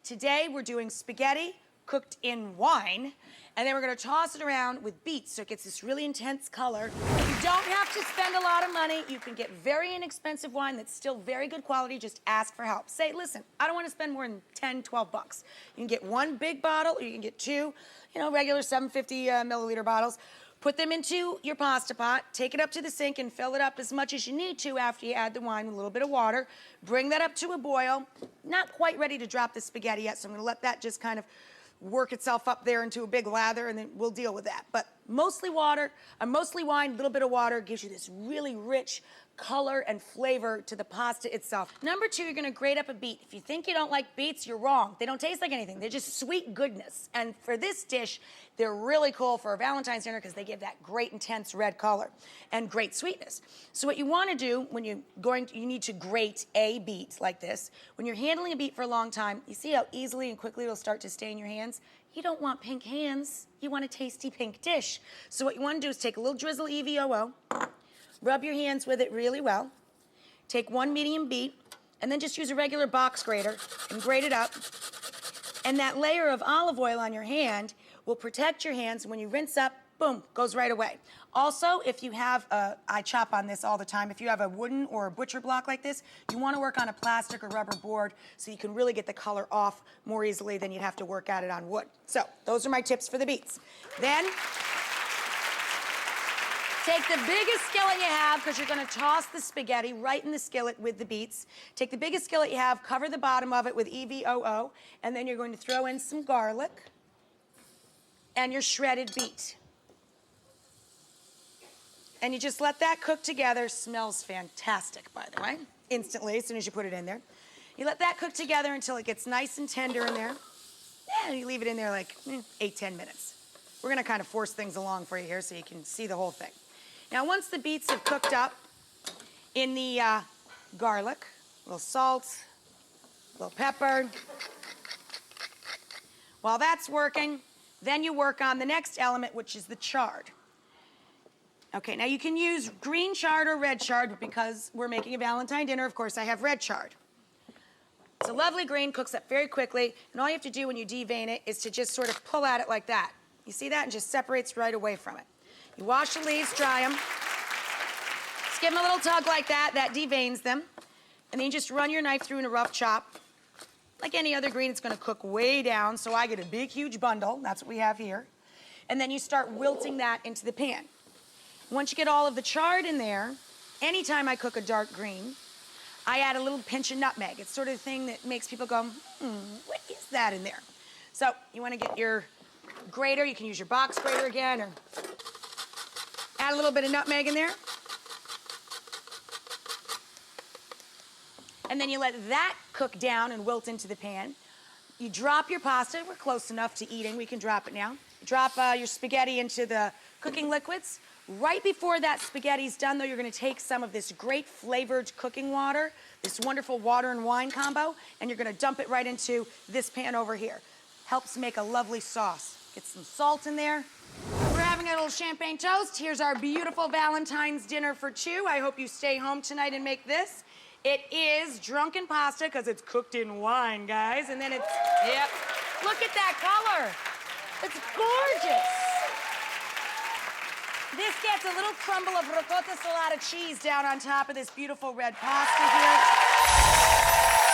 Today we're doing spaghetti cooked in wine, and then we're gonna toss it around with beets so it gets this really intense color. You don't have to spend a lot of money. You can get very inexpensive wine that's still very good quality. Just ask for help. Say, listen, I don't wanna spend more than 10, 12 bucks. You can get one big bottle, or you can get two, regular 750 milliliter bottles. Put them into your pasta pot, take it up to the sink and fill it up as much as you need to after you add the wine with a little bit of water. Bring that up to a boil. Not quite ready to drop the spaghetti yet, so I'm gonna let that just kind of work itself up there into a big lather, and then we'll deal with that. But mostly water, mostly wine, a little bit of water gives you this really rich color and flavor to the pasta itself. Number two, you're gonna grate up a beet. If you think you don't like beets, you're wrong. They don't taste like anything. They're just sweet goodness. And for this dish, they're really cool for a Valentine's dinner because they give that great intense red color and great sweetness. So what you wanna do when you need to grate a beet like this. When you're handling a beet for a long time, you see how easily and quickly it'll start to stain your hands? You don't want pink hands. You want a tasty pink dish. So what you wanna do is take a little drizzle EVOO, rub your hands with it really well. Take one medium beet, and then just use a regular box grater and grate it up. And that layer of olive oil on your hand will protect your hands. When you rinse up, boom, goes right away. Also, if you have I chop on this all the time, if you have a wooden or a butcher block like this, you wanna work on a plastic or rubber board so you can really get the color off more easily than you'd have to work at it on wood. So, those are my tips for the beets. Then, take the biggest skillet you have, because you're gonna toss the spaghetti right in the skillet with the beets. Take the biggest skillet you have, cover the bottom of it with EVOO, and then you're going to throw in some garlic and your shredded beet. And you just let that cook together. Smells fantastic, by the way, instantly, as soon as you put it in there. You let that cook together until it gets nice and tender in there. And you leave it in there like 8, 10 minutes. We're gonna kind of force things along for you here so you can see the whole thing. Now, once the beets have cooked up in the garlic, a little salt, a little pepper. While that's working, then you work on the next element, which is the chard. Okay, now you can use green chard or red chard, but because we're making a Valentine dinner, of course, I have red chard. It's a lovely green, cooks up very quickly, and all you have to do when you devein it is to just sort of pull at it like that. You see that? And just separates right away from it. You wash the leaves, dry them. Just give them a little tug like that. That deveins them. And then you just run your knife through in a rough chop. Like any other green, it's gonna cook way down, so I get a big, huge bundle. That's what we have here. And then you start wilting that into the pan. Once you get all of the chard in there, anytime I cook a dark green, I add a little pinch of nutmeg. It's sort of the thing that makes people go, what is that in there? So you wanna get your grater. You can use your box grater again, or add a little bit of nutmeg in there. And then you let that cook down and wilt into the pan. You drop your pasta. We're close enough to eating. We can drop it now. You drop your spaghetti into the cooking liquids. Right before that spaghetti's done, though, you're gonna take some of this great flavored cooking water, this wonderful water and wine combo, and you're gonna dump it right into this pan over here. Helps make a lovely sauce. Get some salt in there. We're having a little champagne toast. Here's our beautiful Valentine's dinner for two. I hope you stay home tonight and make this. It is drunken pasta because it's cooked in wine, guys. And then it's, yep. Look at that color. It's gorgeous. This gets a little crumble of ricotta salata cheese down on top of this beautiful red pasta here.